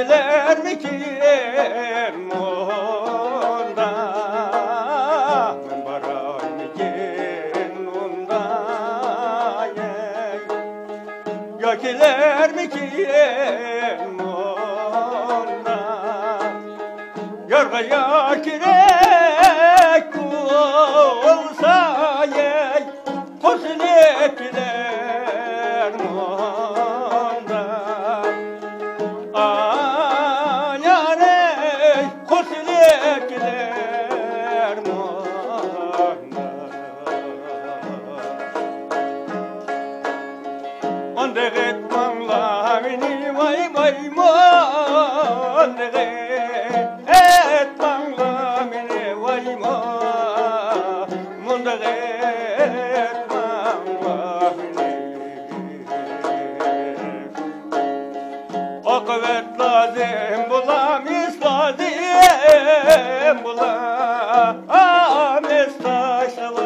Yakiler mi kim onda? Men baran mi kim onda? Yakiler mi kim onda? Yarga yakirek olsa yey kosun ettiler onda. Ayane kosun ettiler onda. Onda gitmem lavini vay vay onda etmem lavini vay onda etmem lavini. Akıbet lazım bulam lazım bulam taşlar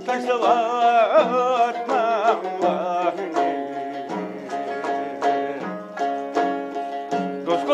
taşlar mamlahini. Dost